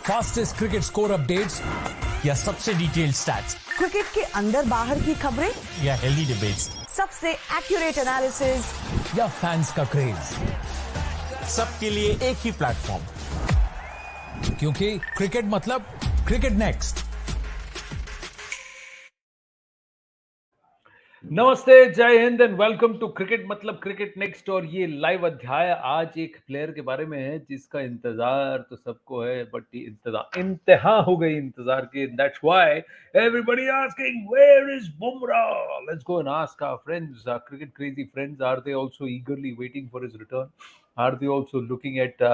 Fastest cricket score updates या सबसे detailed stats, cricket के अंदर बाहर की खबरें या हेल्दी डिबेट्स, सबसे एक्यूरेट एनालिसिस या फैंस का क्रेज, सबके लिए एक ही प्लेटफॉर्म, क्योंकि क्रिकेट मतलब क्रिकेट नेक्स्ट। नमस्ते, जय हिंद एंड वेलकम टू क्रिकेट मतलब क्रिकेट नेक्स्ट। और ये लाइव अध्याय आज एक प्लेयर के बारे में है जिसका इंतजार तो सबको है, बट इंतहा हो गई इंतजार की। That's why everybody asking where is Bumrah. Let's go and ask our friends, cricket crazy friends, are they also eagerly waiting for his return? Are they also looking at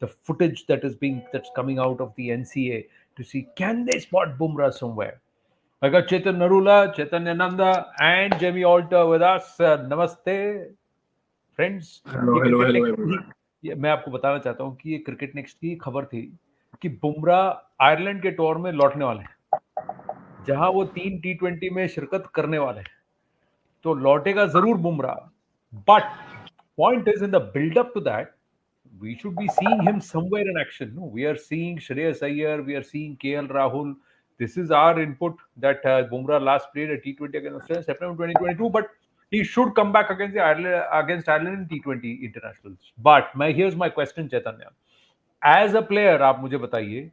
the footage that's coming out of the NCA to see can they spot Bumrah somewhere? I got Chetan Narula, Chaitanya Nanda, and Jamie Alter with us. नमस्ते friends. Hello ये hello cricket hello next everyone. की मैं आपको बताना चाहता हूँ कि ये क्रिकेट नेक्स्ट की खबर थी कि बुमराह आयरलैंड के टूर में लौटने वाले हैं, जहां वो 3 T20 में शिरकत करने वाले हैं। तो लौटेगा जरूर Bumrah, but point is in the buildup to that we should be seeing him somewhere in action. No, we are seeing Shreyas Iyer, we are seeing KL Rahul. This is our input that Bumrah last played a T20 against Australia September 2022, but he should come back against Ireland in T20 internationals. But here's my question, Chaitanya. As a player, आप मुझे बताइए,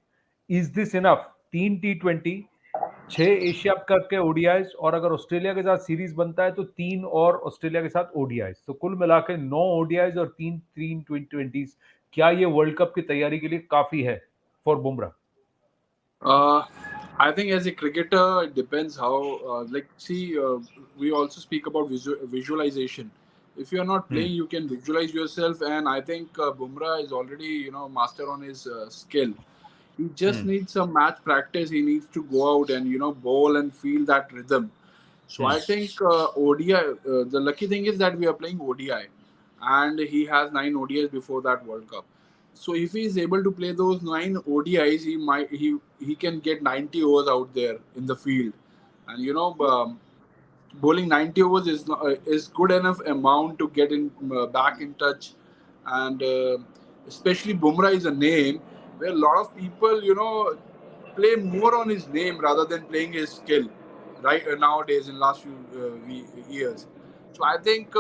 is this enough? 3 T20, 6 Asia cup के ODIs, और अगर Australia के साथ series बनता है तो 3 और ऑस्ट्रेलिया के साथ ओडीआईज, तो कुल मिला के 9 ओडीआईज और 3 T20s। क्या ये वर्ल्ड कप की तैयारी के लिए काफी है for Bumrah? I think as a cricketer, it depends how. We also speak about visualization. If you are not playing, you can visualize yourself, and I think Bumrah is already, master on his skill. He just needs some match practice. He needs to go out and bowl and feel that rhythm. So I think ODI. The lucky thing is that we are playing ODI, and he has 9 ODIs before that World Cup. So if he is able to play those 9 ODIs, he can get 90 overs out there in the field, and bowling 90 overs is good enough amount to get in back in touch, and especially Bumrah is a name where a lot of people play more on his name rather than playing his skill right nowadays in last few years. So I think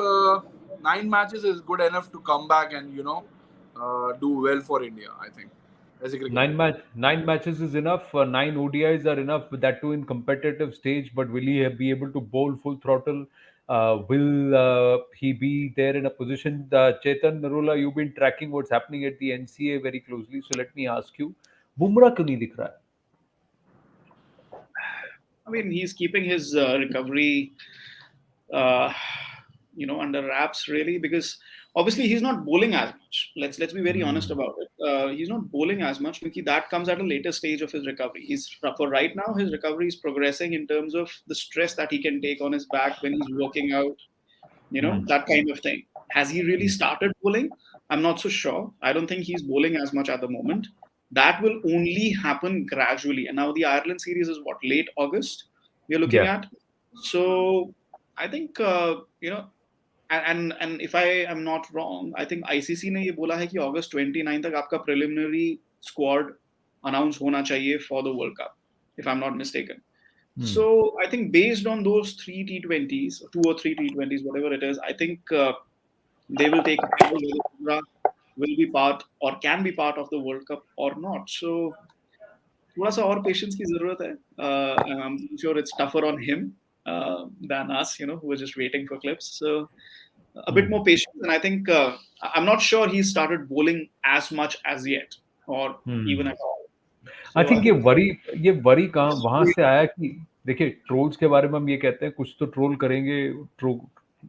9 matches is good enough to come back and do well for India, I think, as a cricketer. Nine matches is enough. 9 ODIs are enough, that too in competitive stage. But will he be able to bowl full throttle? Will he be there in a position? Chetan Narula, you've been tracking what's happening at the NCA very closely. So let me ask you, Bumrah क्यों नहीं दिख रहा है? I mean, he's keeping his recovery, under wraps, really, because obviously he's not bowling as much. Let's be very honest about it. He's not bowling as much because that comes at a later stage of his recovery. For right now, his recovery is progressing in terms of the stress that he can take on his back when he's working out, that kind of thing. Has he really started bowling? I'm not so sure. I don't think he's bowling as much at the moment. That will only happen gradually. And now the Ireland series is late August we are looking at. So I think, and if I am not wrong, I think ICC ने ये बोला है कि August 29 तक आपका preliminary squad announce होना चाहिए for the World Cup, if I'm not mistaken. So I think based on those 3 T20s, 2 or 3 T20s, whatever it is, I think they will take a call whether Bumrah will be part or can be part of the World Cup or not. So थोड़ा सा और patience की जरूरत है. I'm sure it's tougher on him than us, who are just waiting for clips. So a bit more patience, and I think I'm not sure he started bowling as much as yet, or even at all. I think ये worry कहाँ वहां से आया कि देखिए, trolls के बारे में हम ये कहते हैं कुछ तो ट्रोल करेंगे,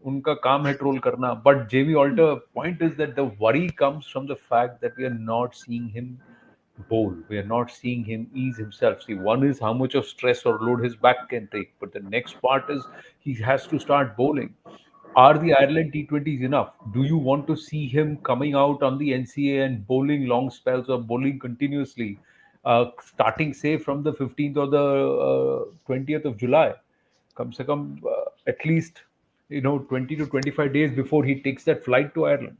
उनका काम है ट्रोल करना, but Jamie Alter point is that the worry comes from the fact that we are not seeing him bowl. We are not seeing him ease himself. See, one is how much of stress or load his back can take, but the next part is he has to start bowling. Are the Ireland T20s enough? Do you want to see him coming out on the NCA and bowling long spells or bowling continuously, starting say from the 15th or the 20th of July? Come se kam, at least 20 to 25 days before he takes that flight to Ireland.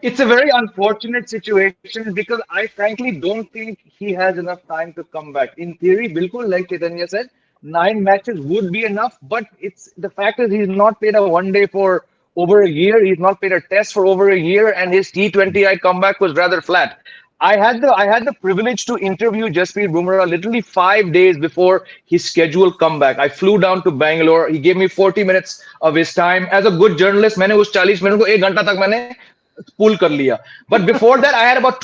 It's a very unfortunate situation because I frankly don't think he has enough time to come back. In theory, bilkul, like Chaitanya said, 9 matches would be enough, but it's the fact is he's not played a one day for over a year. He's not played a test for over a year, and his T20I comeback was rather flat. I had the privilege to interview Jasprit Bumrah literally 5 days before his scheduled comeback. I flew down to Bangalore. He gave me 40 minutes of his time. As a good journalist, मैंने उस 40 minute को 1 घंटा तक मैंने pull कर लिया. But before that, I had about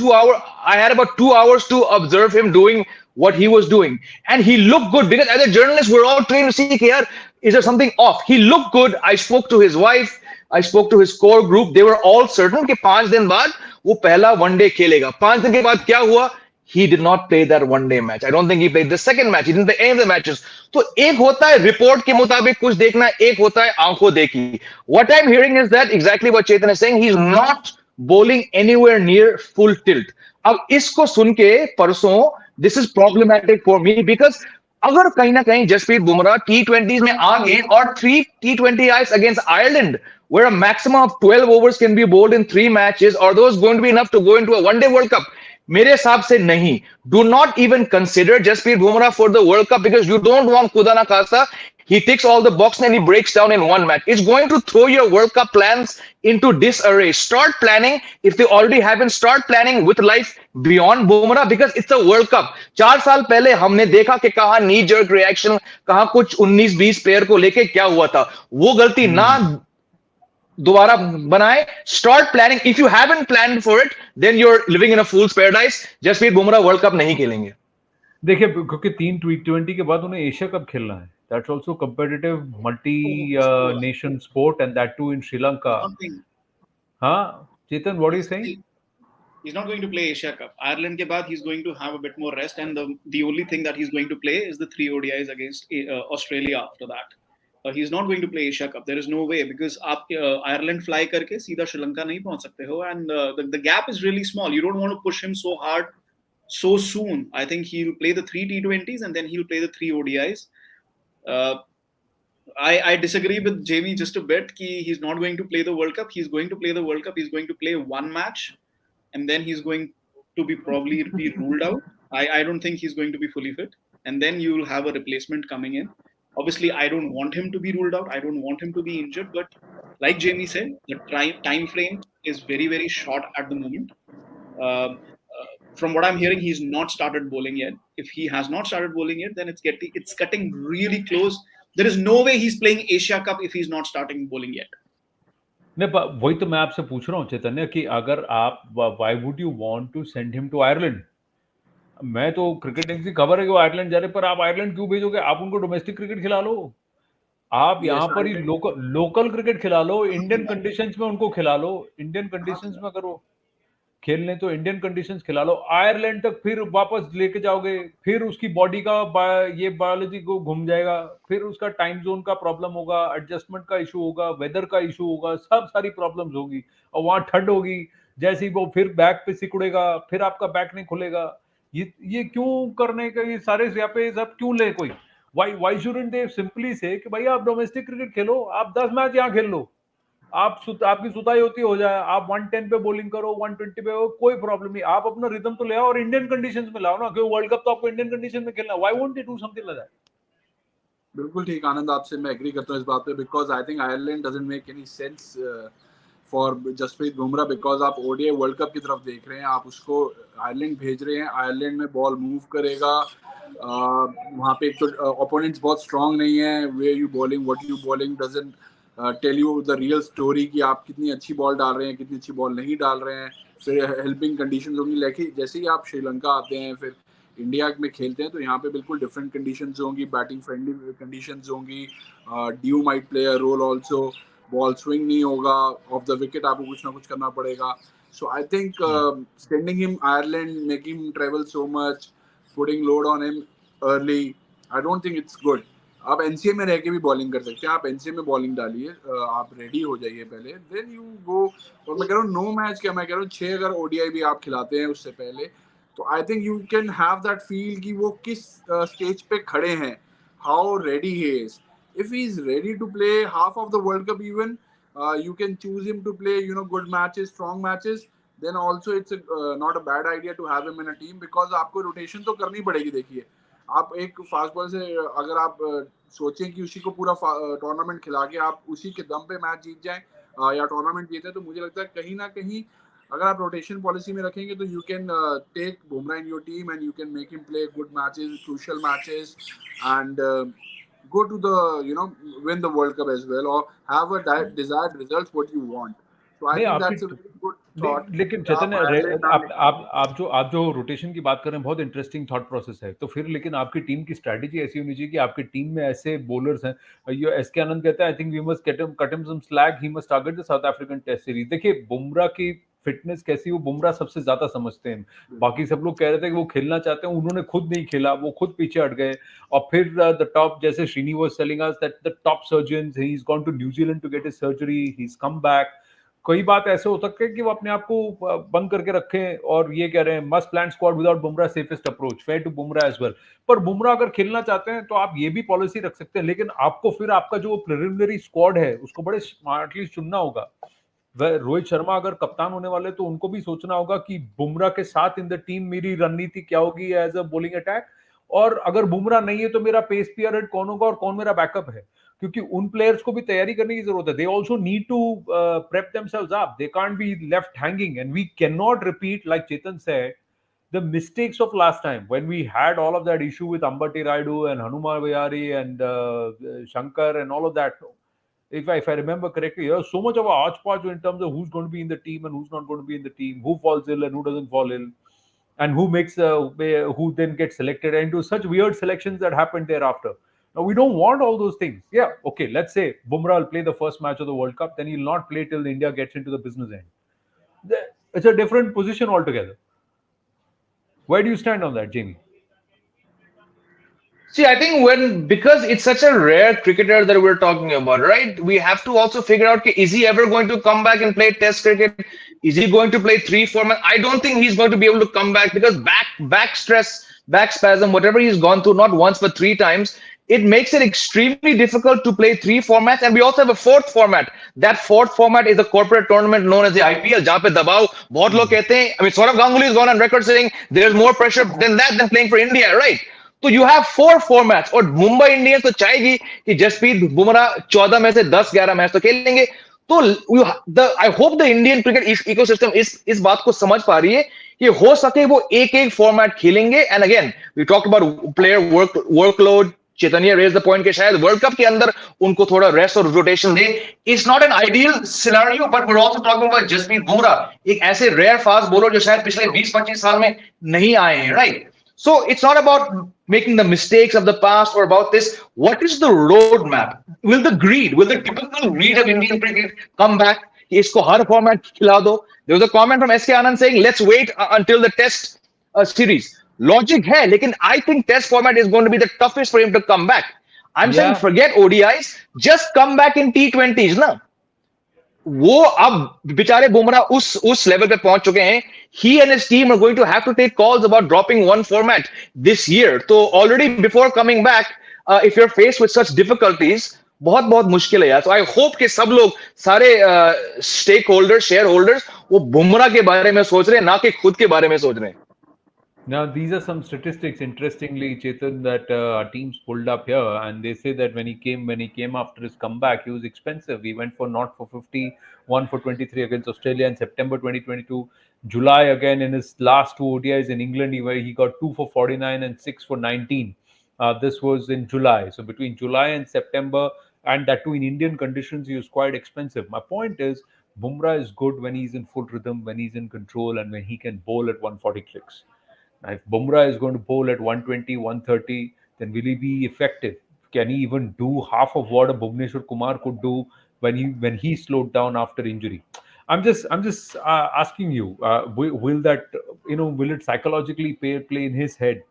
2 hours to observe him doing what he was doing, and he looked good because as a journalist, we're all trained to see, here is there something off. He looked good. I spoke to his wife. I spoke to his core group. They were all certain कि 5 दिन बाद वो पहला one day खेलेगा. 5 दिन के बाद क्या हुआ? He did not play that one-day match. I don't think he played the second match. He didn't play any of the matches. तो एक होता है रिपोर्ट के मुताबिक कुछ देखना, एक होता है आंखों देखी. What I'm hearing is that exactly what Chetan is saying. He's not bowling anywhere near full tilt. अब इसको सुन के परसों this is problematic for me because अगर कहीं ना कहीं जसप्रीत बुमराह T20s में आ गए और 3 T20Is against Ireland where a maximum of 12 overs can be bowled in 3 matches, are those going to be enough to go into a one-day World Cup? मेरे हिसाब से नहीं. Do not even consider Jasprit Bumrah for the World Cup because you don't want खुदा ना खासा he ticks all the boxes and he breaks down in one match. It's going to throw your World Cup plans into disarray. Start planning, if they already haven't, start planning with life beyond Bumrah because it's a World Cup. 4 साल पहले हमने देखा कि कहाँ knee jerk reaction, कहाँ कुछ 19-20 player को लेके क्या हुआ था. वो गलती ना दोबारा बनाए. Start planning. If you haven't planned for it, then you're living in a fool's paradise. Jasprit Bumrah world cup नहीं खेलेंगे. देखिए क्योंकि 3 T20 के बाद उन्हें एशिया कप खेलना है. That's also competitive multi-nation sport and that too in Sri Lanka. हाँ, Chetan, what are you saying? He's not going to play Asia Cup. Ireland के बाद he's going to have a bit more rest, and the only thing that he's going to play is the 3 ODIs against Australia after that. He's not going to play Asia Cup. There is no way because आप Ireland fly करके सीधा श्रीलंका नहीं पहुंच सकते हो, and the gap is really small. You don't want to push him so hard so soon. I think he'll play the 3 T20s and then he'll play the 3 ODIs. I disagree with Jamie just a bit. He's not going to play the World Cup. He's going to play the World Cup. He's going to play one match, and then he's going to probably be ruled out. I don't think he's going to be fully fit, and then you'll have a replacement coming in. Obviously, I don't want him to be ruled out. I don't want him to be injured. But like Jamie said, the time frame is very, very short at the moment. From what I'm hearing, he's not started bowling yet. If he has not started bowling yet, then it's cutting really close. There is no way he's playing Asia Cup if he's not starting bowling yet. नहीं, वही तो मैं आपसे पूछ रहा हूँ चैतन्य कि अगर आप why would you want to send him to Ireland? मैं तो क्रिकेट टीम की खबर है कि वो आयरलैंड जा रहे, पर आप आयरलैंड क्यों भेजोगे? आप उनको डोमेस्टिक क्रिकेट खिला लो. आप यहाँ पर ही लोकल क्रिकेट खिला लो, इंडियन कंडीशंस में उनको खिला लो. इंडियन कंडीशंस में अगर वो खेलने तो इंडियन कंडीशंस खिला लो. आयरलैंड तक फिर वापस लेके जाओगे, फिर उसकी बॉडी का ये बायोलॉजी को घूम जाएगा, फिर उसका टाइम जोन का प्रॉब्लम होगा, एडजस्टमेंट का इशू होगा, वेदर का इशू होगा, सब सारी प्रॉब्लम्स होगी. और वहां ठंड होगी, जैसे ही वो फिर बैक पे सिकुड़ेगा, फिर आपका बैक नहीं खुलेगा. ये क्यों करने का, ये सारे यहाँ पे सब क्यों ले कोई? वाई शुडंट दे सिंपली से कि भाई आप डोमेस्टिक क्रिकेट खेलो, आप 10 मैच यहाँ खेल लो, आपकी सुताई होती हो जाए, आप 110 पे बॉलिंग करो, 120 पे हो, कोई प्रॉब्लम नहीं. आप अपना रिदम तो ले आओ और इंडियन कंडीशंस में लाओ ना, क्यों वर्ल्ड कप तो आपको इंडियन कंडीशन में खेलना. Why won't they do something like that? बिल्कुल ठीक आनंद, आपसे मैं एग्री करता हूँ इस बात पे because I think Ireland doesn't make any sense for Jasprit Bumrah because आप ओडीआई वर्ल्ड कप की तरफ देख रहे हैं, आप उसको आयरलैंड भेज रहे हैं. आयरलैंड में बॉल मूव करेगा, वहाँ पे एक तो ओपोनेंट्स बहुत स्ट्रांग नहीं है. Way you bowling, what you bowling doesn't tell you the real story कि आप कितनी अच्छी बॉल डाल रहे हैं, कितनी अच्छी बॉल नहीं डाल रहे हैं. फिर हेल्पिंग कंडीशंस होंगी, लेकिन जैसे ही आप श्रीलंका आते हैं, फिर इंडिया में खेलते हैं, तो यहाँ पे बिल्कुल डिफरेंट कंडीशंस होंगी, बैटिंग फ्रेंडली कंडीशंस होंगी. Dew might play a role also, ball swing नहीं होगा, ऑफ द विकेट आपको कुछ ना कुछ करना पड़ेगा. So I think sending him Ireland, making him travel so much, putting load on him early, I don't think it's good. आप NCA में रह के भी बॉलिंग कर सकते हैं, आप एनसीए में बॉलिंग डालिए, आप रेडी हो जाइए पहले, देन यू गो. और मैं कह रहा हूँ 9 मैच क्या, मैं कह रहा हूँ 6 अगर ओडीआई भी आप खिलाते हैं उससे पहले, तो I think you can have that feel कि वो किस स्टेज पे खड़े हैं, how ready he is. If he is ready to play half of the world cup even, you can choose him to play, good matches, strong matches. Then also it's not a bad idea to have him in a team, because आपको rotation तो करनी पड़ेगी. देखिए, आप एक fast ball से अगर आप सोचें कि उसी को पूरा टूर्नामेंट खिला के आप उसी के दम पे मैच जीत जाएं या टूर्नामेंट जीते, तो मुझे लगता है कहीं ना कहीं अगर आप रोटेशन पॉलिसी में रखेंगे तो you can take Bumrah in your team and you can make him play good matches, crucial matches, and go to the win the World Cup as well, or have a desired results what you want. So I नहीं think आपकी that's a very good thought. लेकिन कि आप चैतन्य Ireland ना लेके आप जो rotation की बात कर रहे हैं, बहुत इंटरेस्टिंग थॉट प्रोसेस है. तो फिर लेकिन आपकी टीम की स्ट्रैटेजी ऐसी होनी चाहिए कि आपकी टीम में ऐसे बॉलर्स हैं. ये एस के आनंद कहता है, I think we must cut him some slack, he must target the South African test series. देखिए बुमराह की फिटनेस कैसी, वो बुमराह सबसे ज्यादा समझते हैं. बाकी सब लोग कह रहे थे कि वो खेलना चाहते हैं, उन्होंने खुद नहीं खेला, वो खुद पीछे हट गए. और फिर द टॉप, जैसे Srini was telling us that the top surgeon, he is gone to New Zealand to get his surgery, he is come back. कई बात ऐसे हो सकते हैं कि वो अपने आप को बंद करके रखें और ये कह रहे हैं must plan squad without Bumrah safest approach, fair to Bumrah as well. पर बुमराह अगर खेलना चाहते हैं तो आप ये भी पॉलिसी रख सकते हैं, लेकिन आपको फिर आपका जो प्रिलिमिनरी स्क्वाड है उसको बड़े स्मार्टली चुनना होगा. रोहित शर्मा अगर कप्तान होने वाले तो उनको भी सोचना होगा कि बुमराह के साथ इन द टीम मेरी रणनीति क्या होगी एज अ बॉलिंग अटैक, और अगर बुमराह नहीं है तो मेरा पेस पियर कौन होगा और कौन मेरा बैकअप है. क्योंकि उन प्लेयर्स को भी तैयारी करने की जरूरत है. They also need to prep themselves up, they can't be left hanging, and we can not repeat like Chetan said the mistakes of last time when we had all of that issue with Ambati Raidu and Hanuma Vayari and Shankar and all of that. If I remember correctly, there's so much of a hodgepodge in terms of who's going to be in the team and who's not going to be in the team, who falls ill and who doesn't fall ill, and who makes who then gets selected, and to such weird selections that happened thereafter. Now we don't want all those things. Yeah, okay, let's say Bumrah will play the first match of the World Cup, then he'll not play till India gets into the business end. It's a different position altogether. Where do you stand on that, Jamie? See, I think because it's such a rare cricketer that we're talking about, right? We have to also figure out, okay, is he ever going to come back and play Test cricket? Is he going to play 3 formats? I don't think he's going to be able to come back because back stress, back spasm, whatever he's gone through, not once but 3 times, it makes it extremely difficult to play 3 formats. And we also have a 4th format. That 4th format is a corporate tournament known as the IPL, जहाँ पे दबाव बहुत लोग कहते हैं. I mean, Saurav Ganguly has gone on record saying there's more pressure than that than playing for India, right? तो you have 4 formats, और Mumbai Indians तो चाहेगी कि जसप्रीत बुमराह 14 में से 10-11 मैच तो खेलेंगे. तो I hope the Indian cricket ecosystem इस बात को समझ पा रही है कि हो सके वो एक फॉर्मेट खेलेंगे. And again we talk about player workload. Chaitanya raise the point कि शायद वर्ल्ड कप के अंदर उनको थोड़ा रेस्ट और रोटेशन दे. It's not an ideal scenario, but we are also talking about Jasprit Bumrah, एक ऐसे रेयर फास्ट बॉलर जो शायद पिछले 20-25 साल में नहीं आए हैं, right? So it's not about making the mistakes of the past or about this. What is the roadmap? Will the typical greed of Indian cricket come back? इसको हर format खिला दो. There was a comment from SK Anand saying, let's wait until the test series. Logic है, लेकिन I think test format is going to be the toughest for him to come back. I'm saying forget ODIs, just come back in T20s ना. वो अब बेचारे बुमराह उस level पे पहुंच चुके हैं. He and his team are going to have to take calls about dropping 1 format this year. तो already before coming back, if you're faced with such difficulties, बहुत मुश्किल है यार. तो I hope कि सब लोग, सारे स्टेक होल्डर्स, शेयर होल्डर्स, वो बुमराह के बारे में सोच रहे हैं, ना कि खुद के बारे में सोच रहे हैं. Now, these are some statistics, interestingly, Chetan, that our teams pulled up here, and they say that when he came after his comeback, he was expensive. He went for 50, 1 for 23 against Australia in September 2022. July again in his last 2 ODIs in England, he got 2 for 49 and 6 for 19. This was in July. So between July and September, and that too in Indian conditions, he was quite expensive. My point is, Bumrah is good when he's in full rhythm, when he's in control, and when he can bowl at 140 clicks. Now, if Bumrah is going to bowl at 120, 130, then will he be effective? Can he even do half of what a Bhuvneshwar Kumar could do when he slowed down after injury? I'm just asking you, will that, will it psychologically play in his head?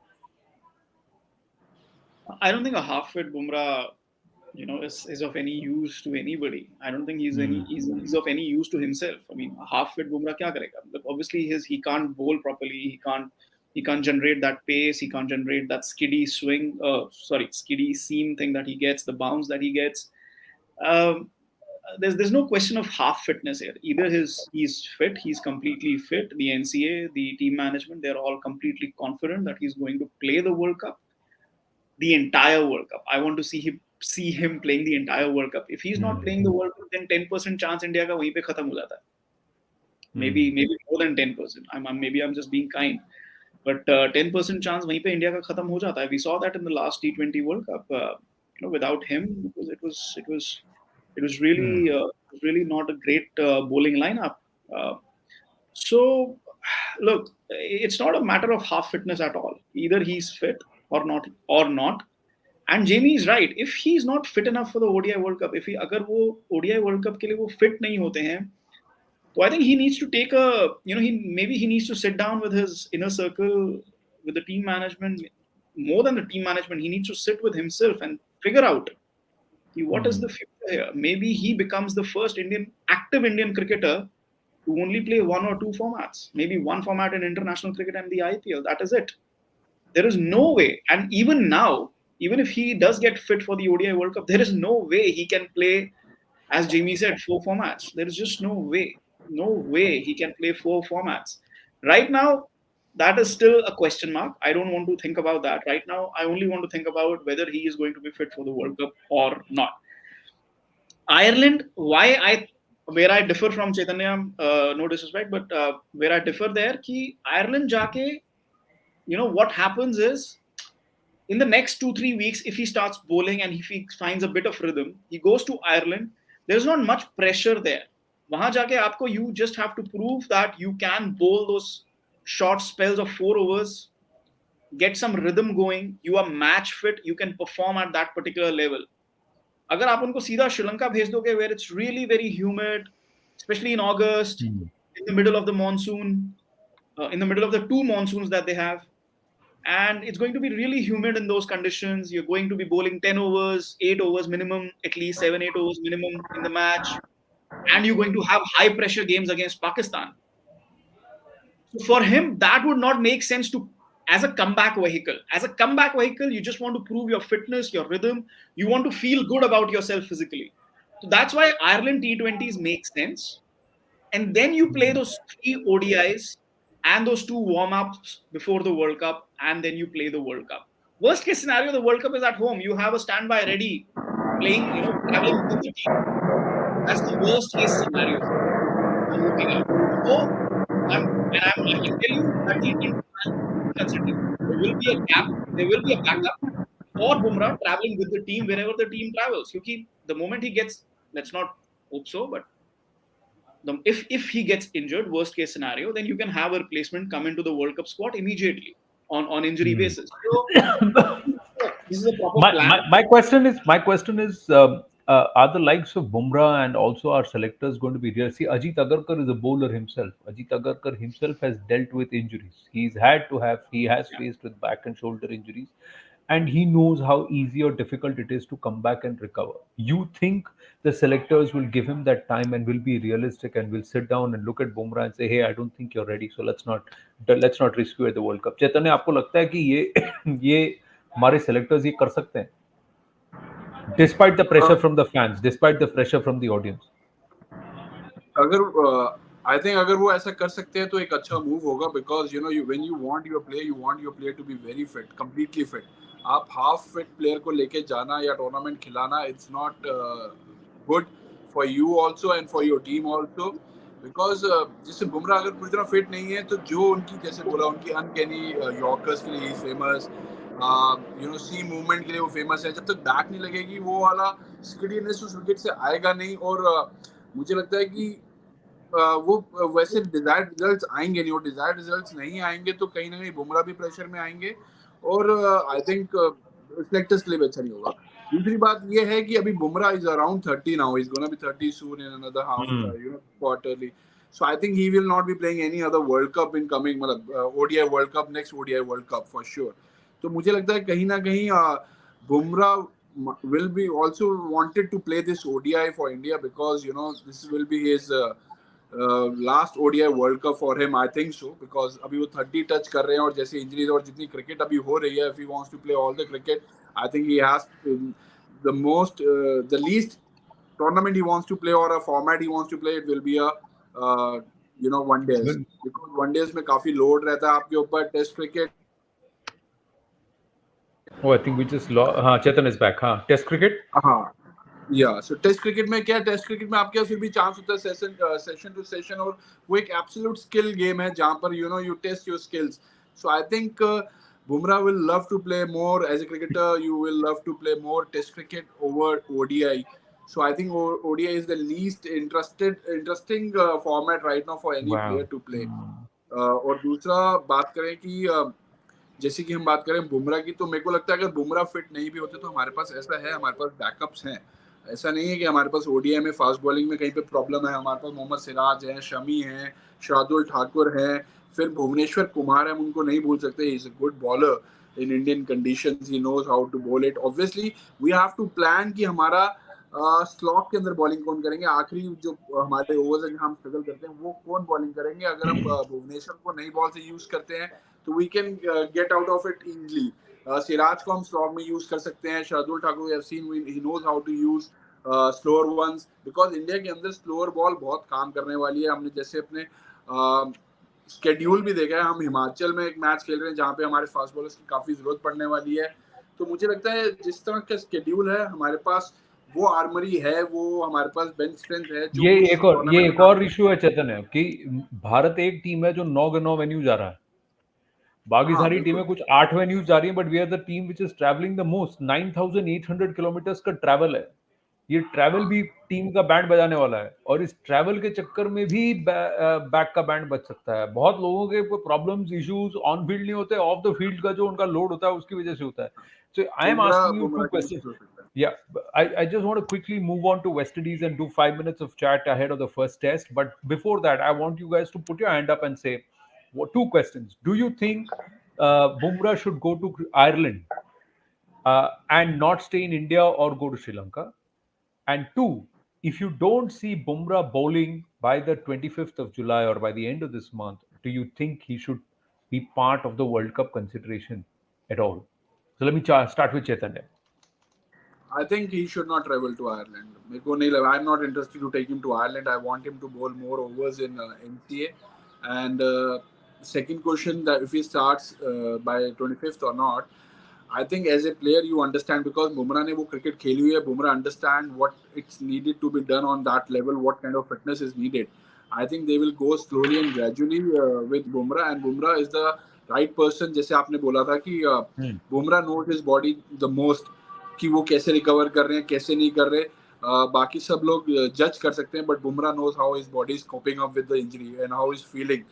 I don't think a half-fit Bumrah, is of any use to anybody. I don't think he's of any use to himself. I mean, a half-fit Bumrah क्या करेगा? Look, obviously he can't bowl properly. He can't generate that pace. He can't generate that skiddy seam thing that he gets, the bounce that he gets. there's no question of half fitness here. Either he's fit, he's completely fit. The NCA, the team management, they're all completely confident that he's going to play the World Cup, the entire World Cup. I want to see him playing the entire World Cup. If he's not playing the World Cup, then 10% chance India का वहीं पे खत्म हो जाता है. Maybe more than 10%. Maybe I'm just being kind, but 10% chance वहीं पे India का खत्म हो जाता है. We saw that in the last T20 World Cup. Without him, it was really not a great bowling lineup. So, look, it's not a matter of half fitness at all. Either he's fit or not. And Jamie is right. If he's not fit enough for the ODI World Cup, अगर वो ODI World Cup के लिए वो fit नहीं होते हैं, so I think he needs to take he needs to sit down with his inner circle, with the team management. More than the team management, he needs to sit with himself and figure out what is the future here. Maybe he becomes the first active Indian cricketer to only play one or two formats. Maybe one format in international cricket and the IPL. That is it. There is no way. And even now, even if he does get fit for the ODI World Cup, there is no way he can play, as Jamie said, 4 formats. There is just no way. No way he can play 4 formats. Right now, that is still a question mark. I don't want to think about that right now. I only want to think about whether he is going to be fit for the World Cup or not. Ireland, where I differ from Chaitanya, no disrespect, but where I differ there, ki Ireland jaake, what happens is, in the next 2-3 weeks, if he starts bowling and if he finds a bit of rhythm, he goes to Ireland. There's not much pressure there. वहां जाके आपको you just have to prove that you can bowl those short spells of 4 overs, get some rhythm going, you are match fit, you can perform at that particular level. अगर आप उनको सीधा श्रीलंका भेज दोगे where it's really very humid, especially in August, in the middle of the monsoon, in the middle of the 2 monsoons that they have, and it's going to be really humid in those conditions. You're going to be bowling 10 overs, 8 overs minimum, at least 7-8 overs minimum in the match. And you're going to have high pressure games against Pakistan. So for him, that would not make sense as a comeback vehicle. As a comeback vehicle, you just want to prove your fitness, your rhythm. You want to feel good about yourself physically. So that's why Ireland T20s make sense. And then you play those 3 ODIs and those 2 warm-ups before the World Cup, and then you play the World Cup. Worst case scenario, the World Cup is at home. You have a standby ready, playing, traveling with the team. That's the worst case scenario I'm looking at. So, I can tell you that he can consider there will be a gap, there will be a backup for Bumrah traveling with the team wherever the team travels. Because the moment he gets, let's not hope so, but if he gets injured, worst case scenario, then you can have a replacement come into the World Cup squad immediately on injury basis. So, this is a proper plan. My question is, are the likes of Bumrah and also our selectors going to be real? See, Ajit Agarkar is a bowler himself. Ajit Agarkar himself has dealt with injuries. He has faced with back and shoulder injuries, and he knows how easy or difficult it is to come back and recover. You think the selectors will give him that time and will be realistic and will sit down and look at Bumrah and say, "Hey, I don't think you're ready, so let's not risk you at the World Cup." Chaitanya, आपको लगता है कि ये हमारे selectors ये कर सकते हैं? Despite the pressure from the fans, despite the pressure from the audience. I think अगर वो ऐसा कर सकते हैं तो एक अच्छा मूव होगा, because when you want your player to be very fit, completely fit. आप half fit player को लेके जाना या tournament खिलाना, it's not good for you also and for your team also, because जैसे बुमराह अगर पूरी तरह fit नहीं है तो जो उनकी, जैसे बोला, उनकी uncanny Yorkers के लिए he is famous, seam movement के लिए वो फेमस है. जब तक बैक नहीं लगेगी वो वाला स्किडीनेस उस विकेट से आएगा नहीं, और मुझे लगता है कि वो वैसे डिजायर्ड रिजल्ट्स आएंगे नहीं, और डिजायर्ड रिजल्ट्स नहीं आएंगे तो कहीं ना कहीं बुमराह भी प्रेशर में आएंगे, और आई थिंक सेलेक्टर्स के लिए भी अच्छा नहीं होगा. दूसरी बात ये है कि अभी Bumrah is around 30 now, is gonna be 30 soon in another half quarterly. So I think he will not be playing any other World Cup in coming, ODI World Cup, next ODI World Cup for sure. तो मुझे लगता है कहीं ना कहीं Bumrah will be also wanted to play this ODI for India, because this will be his last ODI World Cup for him, I think so, because अभी वो 30 touch कर रहे हैं, और जैसे इंजरीज और जितनी क्रिकेट अभी हो रही है, if he wants to play all the cricket, I think he has the least tournament he wants to play or a format he wants to play, it will be a one days, because one days में काफी load रहता है आपके ऊपर. Test cricket. Oh, I think we just lost. Chetan is back. Test cricket. हाँ. Yeah, so test cricket में क्या है, टेस्ट क्रिकेट में आपके फिर भी चांस होता है सेशन टू सेशन, और वो एक एब्सोल्यूट स्किल गेम है जहां पर you test your skills. So I think Bumrah will love to play more as a cricketer. You will love to play more test cricket over ODI. So I think ODI is the least interesting format right now for any player to play. और दूसरा बात करें कि जैसे कि हम बात करें बुमराह की, तो मेरे को लगता है अगर बुमराह फिट नहीं भी होते तो हमारे पास ऐसा है, हमारे पास बैकअप्स हैं. ऐसा नहीं है कि हमारे पास ओडीआई में फास्ट बॉलिंग में कहीं पे प्रॉब्लम है. हमारे पास मोहम्मद सिराज है, शमी है, शार्दुल ठाकुर है, फिर भुवनेश्वर कुमार है, हम उनको नहीं भूल सकते. He is a good bowler in Indian conditions. He knows how to bowl it. Obviously we have to plan कि हमारा स्लॉट के अंदर बॉलिंग कौन करेंगे, आखिरी जो हमारे ओवर्स हैं जहां हम स्ट्रगल करते हैं वो कौन बॉलिंग करेंगे. अगर हम भुवनेश्वर को नई बॉल से यूज करते हैं तो we can get out of it easily. Siraj को हम स्लॉट में यूज कर सकते हैं. Shardul Thakur we have seen he knows how to use slower ones, because India के अंदर स्लोअर बॉल बहुत काम करने वाली है. हमने जैसे अपने स्केड्यूल भी देखा है, हम हिमाचल में एक मैच खेल रहे हैं जहाँ पे हमारे फास्ट बॉलर्स की काफी जरूरत पड़ने वाली है. तो मुझे लगता है जिस तरह का स्केड्यूल है हमारे पास, वो आर्मरी है, वो हमारे पास बेंच स्ट्रेंथ है. जो ये एक और इशू है चेतन, है कि भारत एक टीम है जो 9 के 9 वेन्यू जा रहा है. बाकी सारी टीमें कुछ 8 वेन्यूज जा रही हैं, but we are the team which is travelling the most. 9,800 kilometres का ट्रैवल है. ये ट्रैवल भी टीम का बैंड बजाने वाला है, और इस ट्रैवल के चक्कर में भी बैक का बैंड बच सकता है. बहुत लोगों के प्रॉब्लम्स इश्यूज ऑन फील्ड नहीं होते, ऑफ द फील्ड का जो उनका लोड होता है उसकी वजह से होता है. So I am asking you 2 questions. Yeah, I just want to quickly move on to West Indies and do 5 minutes of chat ahead of the first test. But before that, I want you guys to put your hand up and say, 2 questions. Do you think Bumrah should go to Ireland and not stay in India or go to Sri Lanka? And 2, if you don't see Bumrah bowling by the 25th of July or by the end of this month, do you think he should be part of the World Cup consideration at all? So let me start with Chaitanya. I think he should not travel to Ireland. मेरे को नहीं लगा. I'm not interested to take him to Ireland. I want him to bowl more overs in NCA. And second question, that if he starts by 25th or not, I think as a player you understand, because Bumrah ने वो cricket खेली हुई है. Bumrah understand what it's needed to be done on that level, what kind of fitness is needed. I think they will go slowly and gradually with Bumrah, and Bumrah is the right person. जैसे आपने बोला था कि Bumrah knows his body the most, कि वो कैसे recover कर रहे हैं, कैसे नहीं कर रहे. बाकी सब लोग जज कर सकते हैं, but Bumrah knows how his body is coping up with the injury and how he's feeling.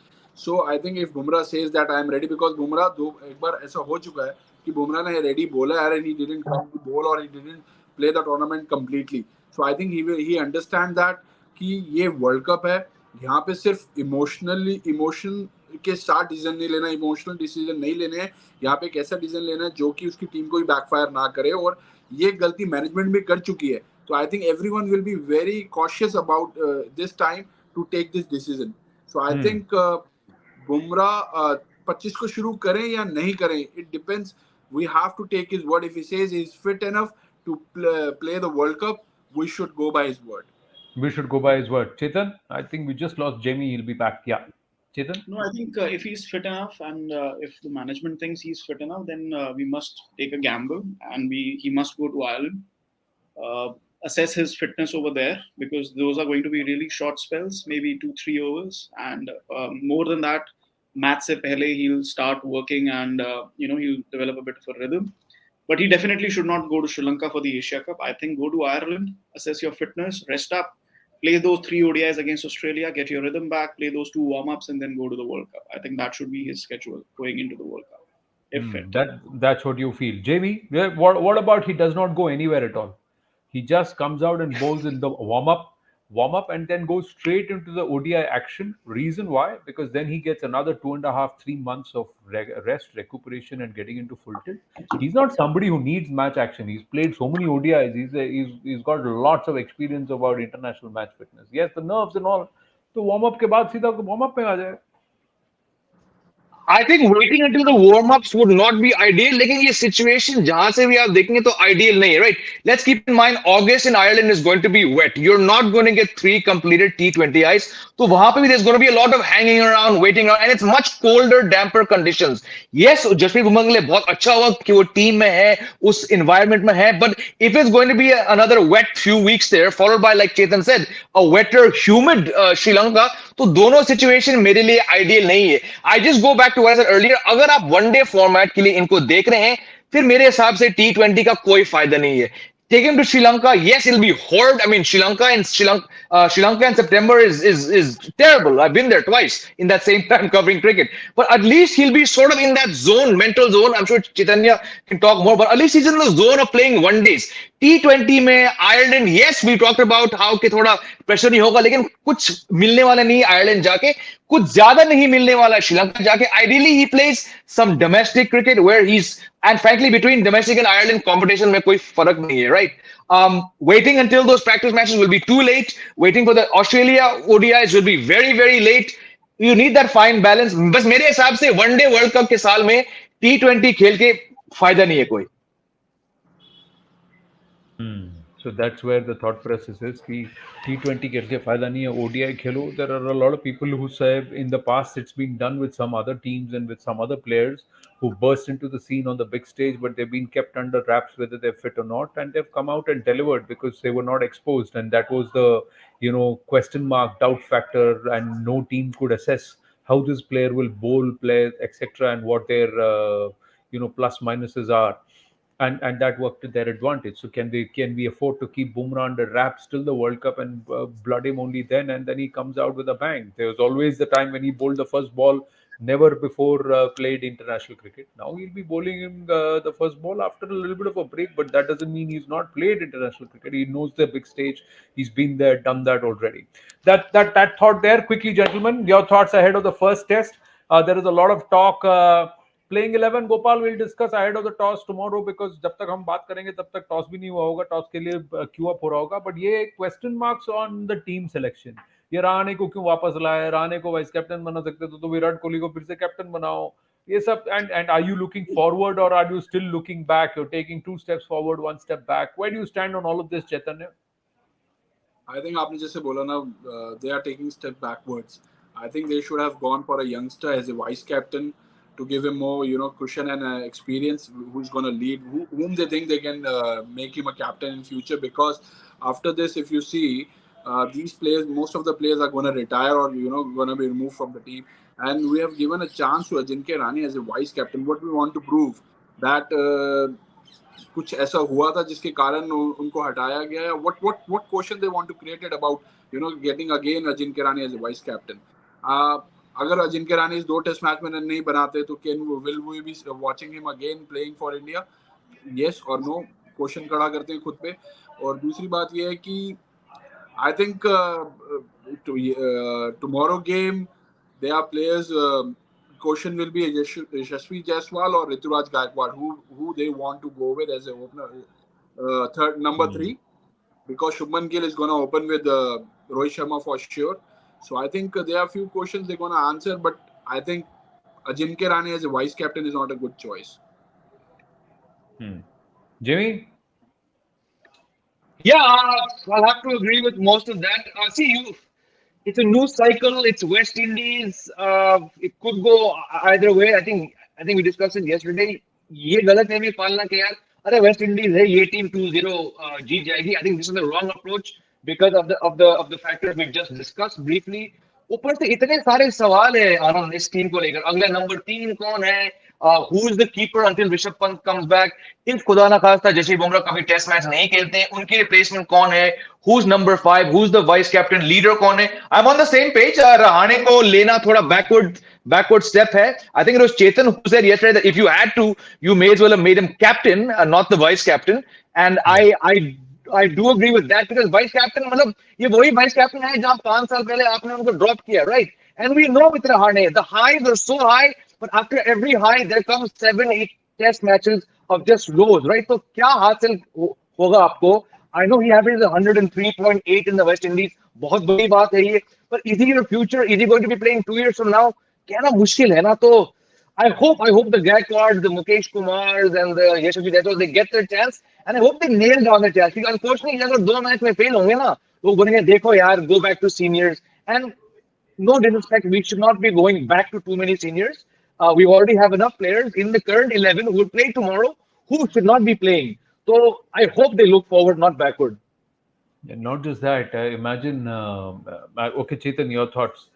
So I think if Bumrah says that I am ready, because Bumrah एक बार ऐसा हो चुका है कि बुमराह ने रेडी बोला है and he didn't come to bowl or he didn't play the tournament completely. So I think he understand that कि ये वर्ल्ड कप है, यहाँ पे सिर्फ इमोशन के साथ डिसीजन नहीं लेना, इमोशनल डिसीजन नहीं लेने हैं. यहाँ पे एक ऐसा डिसीजन लेना है जो कि उसकी टीम को भी बैकफायर ना करे, और ये गलती मैनेजमेंट भी कर चुकी है. तो I think everyone will be very cautious about this time to take this decision. So I think Bumrah 25 को शुरू करें या नहीं करें, it depends. We have to take his word. If he says he is fit enough to play the world cup, we should go by his word. We should go by his word. Chetan, I think we just lost Jamie. He'll be back. Yeah. Chetan? No, I think if he's fit enough and if the management thinks he's fit enough, then we must take a gamble and he must go to Ireland, assess his fitness over there, because those are going to be really short spells, maybe 2-3 overs, and more than that, match se pehle he'll start working and he'll develop a bit of a rhythm. But he definitely should not go to Sri Lanka for the Asia Cup. I think go to Ireland, assess your fitness, rest up, play those 3 ODIs against Australia, get your rhythm back, play those 2 warm-ups, and then go to the World Cup. I think that should be his schedule going into the World Cup, if fit. That's what you feel. Jamie, what about he does not go anywhere at all? He just comes out and bowls in the warm-up and then goes straight into the ODI action. Reason why? Because then he gets another 2.5-3 months of rest, recuperation, and getting into full tilt. He's not somebody who needs match action. He's played so many ODIs. He's got lots of experience about international match fitness. Yes, the nerves and all. तो warm-up के बाद सीधा warm-up में आ जाए. I think waiting until the warm-ups would not be ideal. लेकिन ये situation जहाँ से भी आप देखेंगे तो ideal नहीं है, right? Let's keep in mind August in Ireland is going to be wet. You're not going to get 3 completed T20 ice. तो वहाँ पे भी there's going to be a lot of hanging around, waiting around, and it's much colder, damper conditions. Yes, Jasprit Bumrah के लिए बहुत अच्छा हुआ कि वो team में है, उस environment में है. But if it's going to be another wet few weeks there, followed by like Chetan said, a wetter, humid Sri Lanka, तो दोनों situation मेरे लिए ideal नहीं है. I just go back to what I said earlier. अगर आप one day format के लिए इनको देख रहे हैं, फिर मेरे हिसाब से T20 का कोई फायदा नहीं है. Take him to Sri Lanka. Yes, it'll be horrid. I mean, Sri Lanka in September is terrible. I've been there twice in that same time covering cricket. But at least he'll be sort of in that zone, mental zone. I'm sure Chaitanya can talk more, but at least he's in the zone of playing one days. T20 में Ireland, yes, we talked about how कि थोड़ा pressure नहीं होगा, लेकिन कुछ मिलने वाला नहीं Ireland जाके, कुछ ज्यादा नहीं मिलने वाला श्रीलंका जाके. Ideally, he plays some domestic cricket where he's, and frankly, between domestic and Ireland competition में कोई फर्क नहीं है, right? Waiting until those practice matches will be too late. Waiting for the Australia ODIs will be very, very late. You need that fine balance. बस मेरे हिसाब से one day world cup के साल में T20 खेल के फायदा नहीं है कोई. So that's where the thought process is कि T20 खेल के फायदा नहीं है, ODI Khelo. There are a lot of people who say in the past it's been done with some other teams and with some other players who burst into the scene on the big stage, but they've been kept under wraps whether they're fit or not, and they've come out and delivered because they were not exposed, and that was the question mark, doubt factor, and no team could assess how this player will bowl, play, etc., and what their plus minuses are. And that worked to their advantage. So can we afford to keep Bumrah under wraps till the World Cup and blood him only then, and then he comes out with a bang? There was always the time when he bowled the first ball, never before played international cricket. Now he'll be bowling him the first ball after a little bit of a break, but that doesn't mean he's not played international cricket. He knows the big stage. He's been there, done that already. That thought there. Quickly, gentlemen, your thoughts ahead of the first test. There is a lot of talk. Playing 11, Gopal will discuss ahead of the toss tomorrow because जब तक हम बात करेंगे तब तक toss भी नहीं हुआ होगा, टॉस के लिए क्यू अप हो रहा होगा. बट ये question marks on the team selection. ये रहाणे को क्यों वापस लाया? रहाणे को वाइस कैप्टन बना सकते तो विराट कोहली को फिर से कैप्टन बनाओ. ये सब and are you looking forward or are you still looking back? You're taking 2 steps forward, 1 step back. Where do you stand on all of this, Chaitanya? I think आपने जैसे बोला ना, they are taking step backwards. I think they should have gone for a youngster as a vice captain to give him more, cushion and experience, who's going to lead, whom they think they can make him a captain in future. Because after this, if you see, these players, most of the players are going to retire or, going to be removed from the team. And we have given a chance to Ajinkya Rahane as a vice captain. What we want to prove that कुछ ऐसा हुआ था जिसके कारण उनको हटाया गया. What question they want to create it about, getting again Ajinkya Rahane as a vice captain. अगर अजिंक्य रहाणे इस 2 टेस्ट मैच में रन नहीं बनाते तो will we be watching him again playing for India? Yes or no? Question खड़ा करते हैं खुद पे. और दूसरी बात ये है कि I think tomorrow game there are players. Question will be Jasprit Jaiswal or Rituraj Gaikwad, who they want to go with as an opener, number 3, because Shubman Gill is going to open with Rohit Sharma for sure. So I think there are a few questions they're going to answer, but I think Ajinkya Rahane as a vice captain is not a good choice. Jimmy? Yeah, I'll have to agree with most of that. It's a new cycle. It's West Indies. It could go either way. I think we discussed it yesterday. ये गलत है भी पालना के यार. अरे West Indies है, ये team 2-0 जीत जाएगी. I think this is the wrong approach because of the factors we've just discussed briefly. ऊपर से इतने सारे सवाल है आनंद इस टीम को लेकर. अगला नंबर 3 कौन है? Who is the keeper until Rishabh Pant comes back? If खुदा ना खास्ता जसप्रीत बुमराह कभी टेस्ट मैच नहीं खेलते हैं, उनके रिप्लेसमेंट कौन है? Who's number 5? Who's the vice captain? Leader कौन है? I'm on the same page. Rahane को लेना थोड़ा backward step है. I think it was Chetan who said yesterday that if you had to, you may as well have made him captain, not the vice captain. And I do agree with that because vice captain मतलब ये वही vice captain है जहाँ 5 साल पहले आपने उनको drop किया, right? And we know with Rahane, the highs are so high, but after every high there comes 7-8 test matches of just lows, right? So क्या हासिल होगा आपको? I know he averages 103.8 in the West Indies. बहुत बड़ी बात है ये. But is he in the future? Is he going to be playing 2 years from now? कहना मुश्किल है ना. तो I hope the Gaikwads, the Mukesh Kumars, and the Yashasvi Jaiswal, they get their chance, and I hope they nail down the chance. Because unfortunately, अगर 2 match में fail होंगे ना, तो बोलेंगे देखो यार, go back to seniors. And no disrespect, we should not be going back to too many seniors. We already have enough players in the current 11 who will play tomorrow, who should not be playing. So I hope they look forward, not backward. And not just that, imagine, okay, Chetan, your thoughts,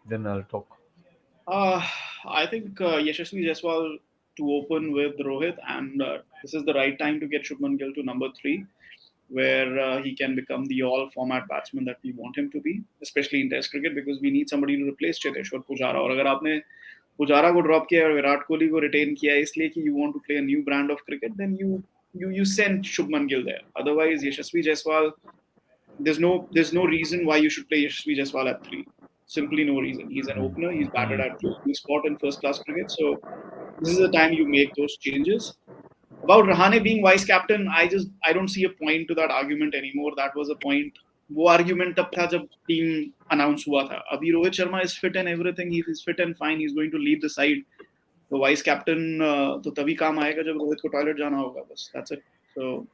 then I'll talk. I think Yashasvi Jaiswal to open with Rohit, and this is the right time to get Shubman Gill to number 3, where he can become the all-format batsman that we want him to be, especially in Test cricket, because we need somebody to replace Cheteshwar Pujara. और अगर आपने पुजारा को drop किया और विराट कोहली को retain किया इसलिए कि you want to play a new brand of cricket, then you send Shubman Gill there. Otherwise, Yashasvi Jaiswal, there's no reason why you should play Yashasvi Jaiswal at 3. Simply no reason. He's an opener. He's batted at the spot in first-class cricket. So this is the time you make those changes. About Rahane being vice captain, I don't see a point to that argument anymore. That was a point. वो argument तब था जब team announce हुआ था. अभी Rohit Sharma is fit and everything. He is fit and fine. He's going to lead the side. The vice captain तो तभी काम आएगा जब रोहित को toilet जाना होगा बस. That's it. So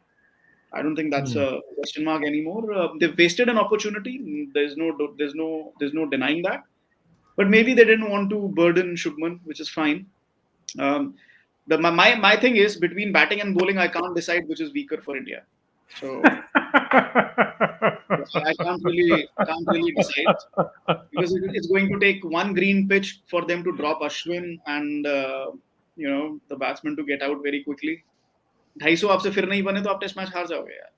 I don't think that's a question mark anymore. They've wasted an opportunity. There's no denying that. But maybe they didn't want to burden Shubman, which is fine. My thing is, between batting and bowling, I can't decide which is weaker for India. So I can't really decide, because it's going to take one green pitch for them to drop Ashwin and the batsman to get out very quickly. 250 आपसे फिर नहीं बने तो आप test match हार जाओगे यार.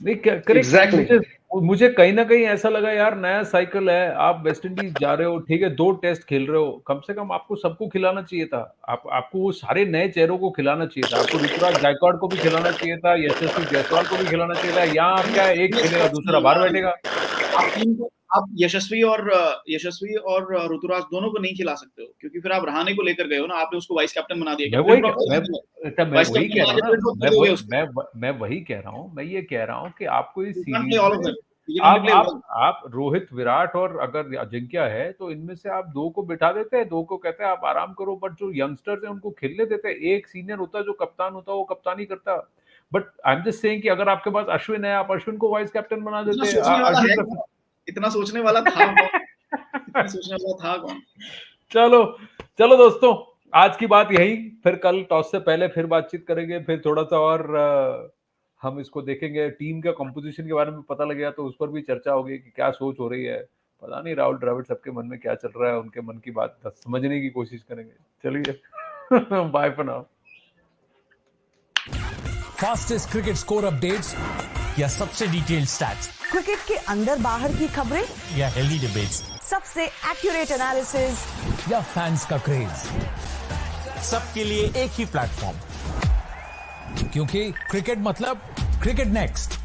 नहीं, करेक्ट. मुझे कहीं ना कहीं ऐसा लगा यार, नया साइकिल है, आप वेस्ट इंडीज जा रहे हो, ठीक है, 2 टेस्ट खेल रहे हो, कम से कम आपको सबको खिलाना चाहिए था. आपको वो सारे नए चेहरों को खिलाना चाहिए था. आपको ऋतुराज गायकवाड़ को भी खिलाना चाहिए था, यशस्वी जायसवाल को भी खिलाना चाहिए था. यहाँ आप क्या, एक खेलेगा दूसरा बाहर बैठेगा. आप यशस्वी और ऋतुराज दोनों को नहीं खिला सकते हो, क्योंकि फिर आप रहाणे को लेकर गए हो ना, आपने उसको वाइस कैप्टन बना दिया. मैं वही कह रहा हूँ. मैं ये कह रहा हूँ कि आपको इस सीरीज आप रोहित, विराट और अगर अजिंक्य है तो इनमें से आप 2 को बिठा देते हैं, 2 को कहते हैं आप आराम करो. बट जो यंगस्टर्स हैं उनको खेलने देते हैं. एक सीनियर होता जो कप्तान होता वो कप्तानी करता. But I am just saying कि अगर आपके पास अश्विन है, आप अश्विन को वाइस कैप्टन बना देते. इतना सोचने वाला था कौन? चलो दोस्तों, आज की बात यही. फिर कल टॉस से पहले फिर बातचीत करेंगे, फिर थोड़ा सा और हम इसको देखेंगे. टीम का कंपोजिशन के बारे में पता लग गया तो उस पर भी चर्चा होगी कि क्या सोच हो रही है. पता नहीं राहुल द्रविड़ सबके मन में क्या चल रहा है, उनके मन की बात समझने की कोशिश करेंगे. चलिए, bye for now. Fastest cricket score updates या सबसे डिटेल्ड स्टैट्स, क्रिकेट के अंदर बाहर की खबरें या हेल्दी डिबेट्स, सबसे एक्यूरेट एनालिसिस या फैंस का क्रेज, सबके लिए एक ही प्लेटफॉर्म. क्योंकि क्रिकेट मतलब क्रिकेट नेक्स्ट.